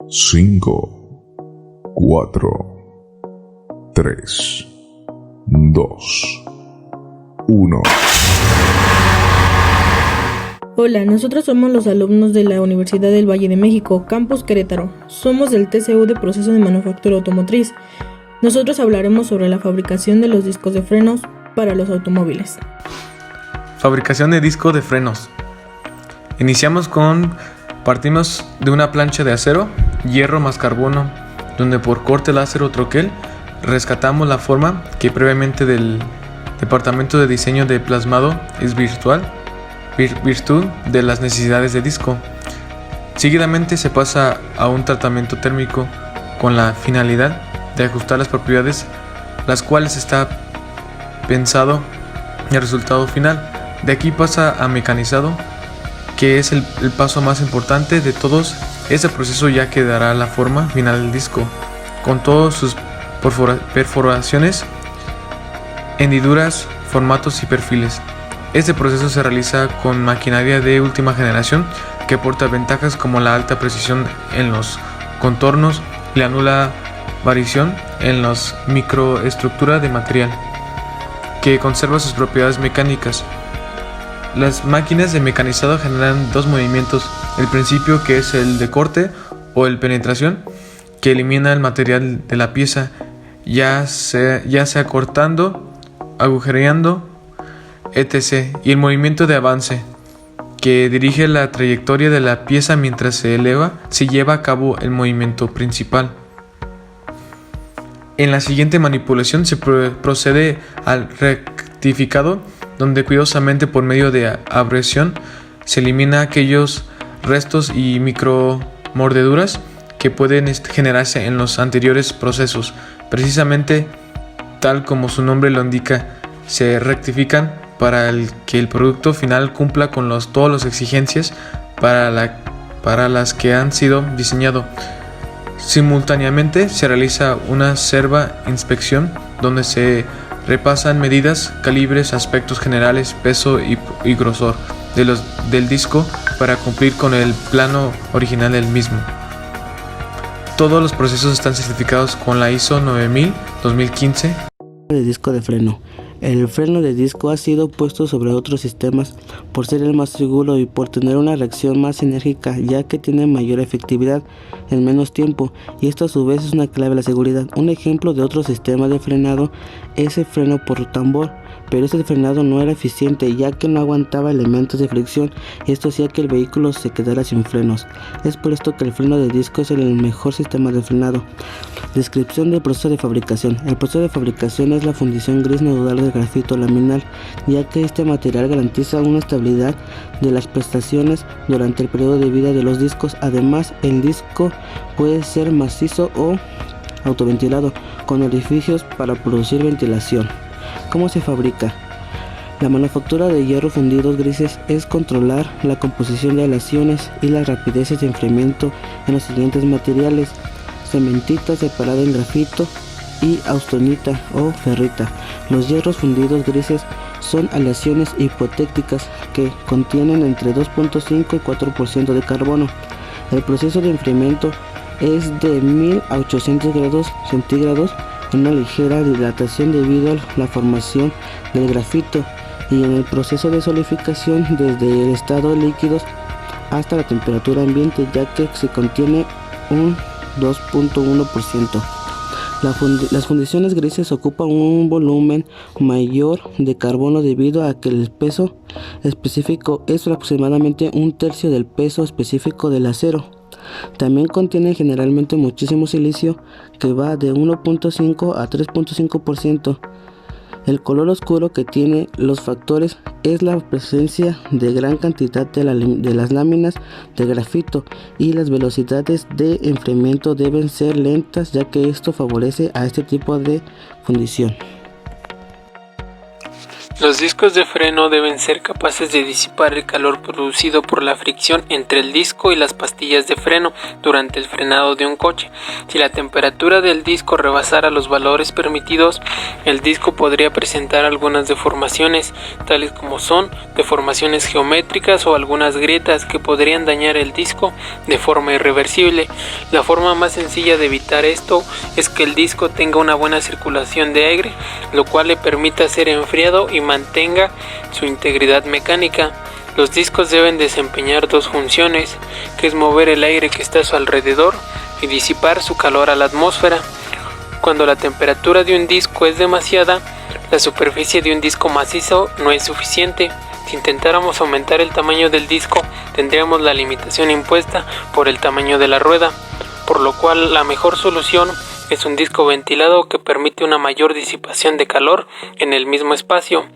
5, 4, 3, 2, 1. Hola, nosotros somos los alumnos de la Universidad del Valle de México, Campus Querétaro. Somos del TCU de Proceso de Manufactura Automotriz. Nosotros hablaremos sobre la fabricación de los discos de frenos para los automóviles. Fabricación de disco de frenos. Partimos de una plancha de acero, hierro más carbono, donde por corte láser o troquel rescatamos la forma que previamente del departamento de diseño de plasmado es virtud de las necesidades de disco. Seguidamente se pasa a un tratamiento térmico con la finalidad de ajustar las propiedades, las cuales está pensado el resultado final. De aquí pasa a mecanizado, que es el paso más importante de todos. Este proceso ya que dará la forma final del disco, con todas sus perforaciones, hendiduras, formatos y perfiles. Este proceso se realiza con maquinaria de última generación que aporta ventajas como la alta precisión en los contornos y la nula variación en la microestructura de material, que conserva sus propiedades mecánicas. Las máquinas de mecanizado generan dos movimientos: el principio, que es el de corte o el penetración, que elimina el material de la pieza, ya sea cortando, agujereando, etc. Y el movimiento de avance, que dirige la trayectoria de la pieza mientras se lleva a cabo el movimiento principal. En la siguiente manipulación se procede al rectificado, donde cuidadosamente por medio de abrasión se elimina aquellos restos y micromordeduras que pueden generarse en los anteriores procesos. Precisamente tal como su nombre lo indica, se rectifican para que el producto final cumpla con todas las exigencias para las que han sido diseñado. Simultáneamente se realiza una serva inspección, donde se repasan medidas, calibres, aspectos generales, peso y grosor del disco para cumplir con el plano original del mismo. Todos los procesos están certificados con la ISO 9000-2015. De disco de freno. El freno de disco ha sido puesto sobre otros sistemas por ser el más seguro y por tener una reacción más enérgica, ya que tiene mayor efectividad en menos tiempo, y esto a su vez es una clave de la seguridad. Un ejemplo de otro sistema de frenado es el freno por tambor, pero este frenado no era eficiente, ya que no aguantaba elementos de fricción, y esto hacía que el vehículo se quedara sin frenos. Es por esto que el freno de disco es el mejor sistema de frenado. Descripción del proceso de fabricación. El proceso de fabricación es la fundición gris nodular del grafito laminal, ya que este material garantiza una estabilidad de las prestaciones durante el periodo de vida de los discos. Además, el disco puede ser macizo o autoventilado, con orificios para producir ventilación. ¿Cómo se fabrica? La manufactura de hierro fundidos grises es controlar la composición de aleaciones y las rapideces de enfriamiento en los siguientes materiales: cementita separada en grafito y austenita o ferrita. Los hierros fundidos grises son aleaciones hipotéticas que contienen entre 2.5 y 4% de carbono. El proceso de enfriamiento es de 1000 a 800 grados centígrados, en una ligera dilatación debido a la formación del grafito, y en el proceso de solidificación desde el estado de líquidos hasta la temperatura ambiente, ya que se contiene un 2.1%. Las fundiciones grises ocupan un volumen mayor de carbono debido a que el peso específico es aproximadamente un tercio del peso específico del acero. También contienen generalmente muchísimo silicio, que va de 1.5 a 3.5%. El color oscuro que tiene los factores es la presencia de gran cantidad de las láminas de grafito, y las velocidades de enfriamiento deben ser lentas, ya que esto favorece a este tipo de fundición. Los discos de freno deben ser capaces de disipar el calor producido por la fricción entre el disco y las pastillas de freno durante el frenado de un coche. Si la temperatura del disco rebasara los valores permitidos, el disco podría presentar algunas deformaciones, tales como son deformaciones geométricas o algunas grietas que podrían dañar el disco de forma irreversible. La forma más sencilla de evitar esto es que el disco tenga una buena circulación de aire, lo cual le permita ser enfriado y mantenga su integridad mecánica. Los discos deben desempeñar dos funciones, que es mover el aire que está a su alrededor y disipar su calor a la atmósfera. Cuando la temperatura de un disco es demasiada, la superficie de un disco macizo no es suficiente. Si intentáramos aumentar el tamaño del disco, tendríamos la limitación impuesta por el tamaño de la rueda, por lo cual la mejor solución es un disco ventilado que permite una mayor disipación de calor en el mismo espacio.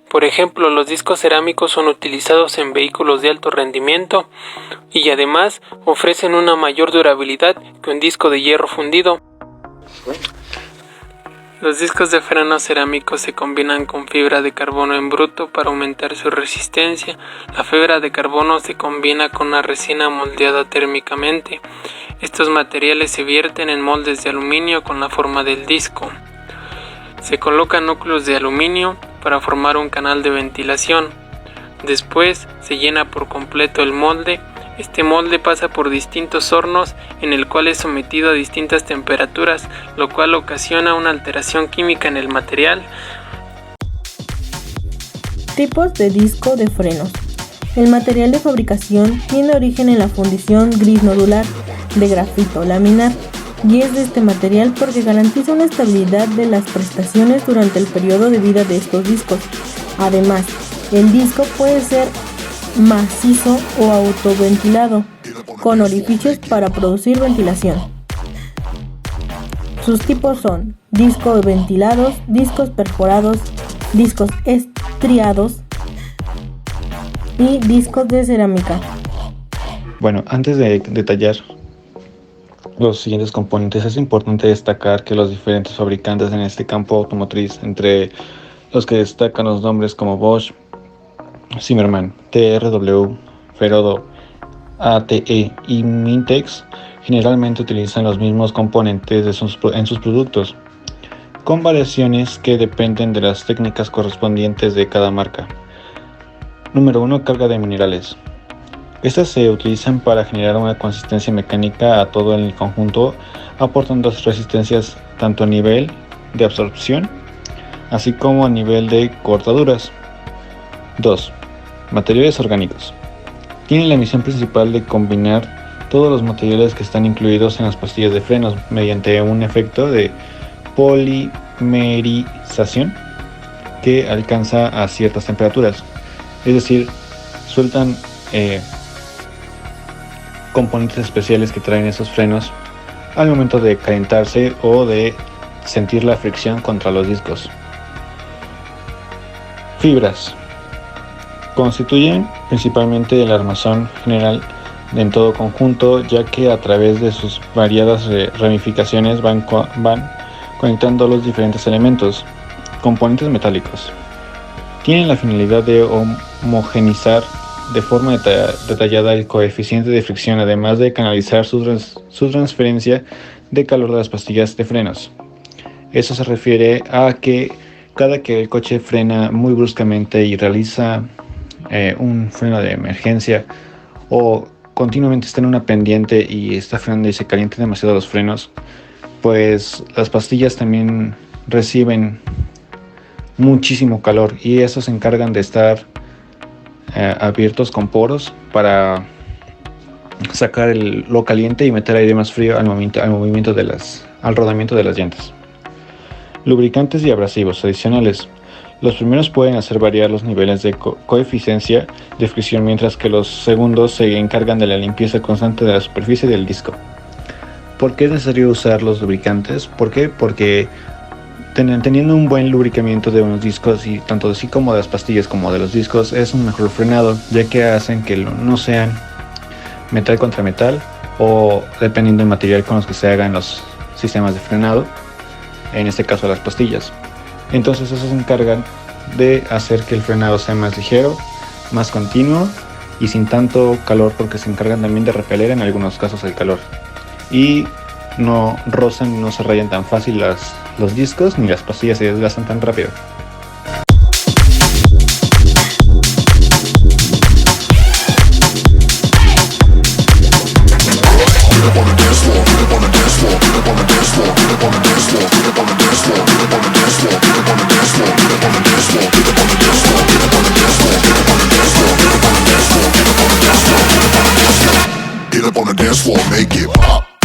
Por ejemplo, los discos cerámicos son utilizados en vehículos de alto rendimiento y además ofrecen una mayor durabilidad que un disco de hierro fundido. Los discos de freno cerámicos se combinan con fibra de carbono en bruto para aumentar su resistencia. La fibra de carbono se combina con una resina moldeada térmicamente. Estos materiales se vierten en moldes de aluminio con la forma del disco. Se colocan núcleos de aluminio para formar un canal de ventilación. Después se llena por completo el molde. Este molde pasa por distintos hornos en el cual es sometido a distintas temperaturas, lo cual ocasiona una alteración química en el material. Tipos de disco de frenos. El material de fabricación tiene origen en la fundición gris nodular de grafito laminar y es de este material porque garantiza una estabilidad de las prestaciones durante el periodo de vida de estos discos. Además, el disco puede ser macizo o autoventilado, con orificios para producir ventilación. Sus tipos son discos ventilados, discos perforados, discos estriados y discos de cerámica. Bueno, antes de detallar los siguientes componentes, es importante destacar que los diferentes fabricantes en este campo automotriz, entre los que destacan los nombres como Bosch, Zimmermann, TRW, Ferodo, ATE y Mintex, generalmente utilizan los mismos componentes en sus productos, con variaciones que dependen de las técnicas correspondientes de cada marca. Número 1. Carga de minerales. Estas se utilizan para generar una consistencia mecánica a todo el conjunto, aportando resistencias tanto a nivel de absorción, así como a nivel de cortaduras. 2. Materiales orgánicos. Tienen la misión principal de combinar todos los materiales que están incluidos en las pastillas de frenos mediante un efecto de polimerización que alcanza a ciertas temperaturas. Es decir, sueltan componentes especiales que traen esos frenos al momento de calentarse o de sentir la fricción contra los discos. Fibras. Constituyen principalmente el armazón general en todo conjunto, ya que a través de sus variadas ramificaciones van conectando los diferentes elementos. Componentes metálicos. Tienen la finalidad de homogeneizar de forma detallada el coeficiente de fricción, además de canalizar su transferencia de calor de las pastillas de frenos. Eso se refiere a que cada que el coche frena muy bruscamente y realiza un freno de emergencia o continuamente está en una pendiente y está frenando y se calientan demasiado los frenos, pues las pastillas también reciben muchísimo calor y esos se encargan de estar abiertos con poros para sacar lo caliente y meter aire más frío al rodamiento de las llantas. Lubricantes y abrasivos adicionales. Los primeros pueden hacer variar los niveles de coeficiencia de fricción, mientras que los segundos se encargan de la limpieza constante de la superficie del disco. ¿Por qué es necesario usar los lubricantes? ¿Por qué? Porque teniendo un buen lubricamiento de unos discos, y tanto así como de las pastillas como de los discos, es un mejor frenado, ya que hacen que no sean metal contra metal, o dependiendo del material con los que se hagan los sistemas de frenado, en este caso las pastillas. Entonces esos se encargan de hacer que el frenado sea más ligero, más continuo y sin tanto calor, porque se encargan también de repeler en algunos casos el calor. Y no rozan y no se rayan tan fácil los discos, ni las pastillas se desgastan tan rápido. Get up on the dance floor, make it pop.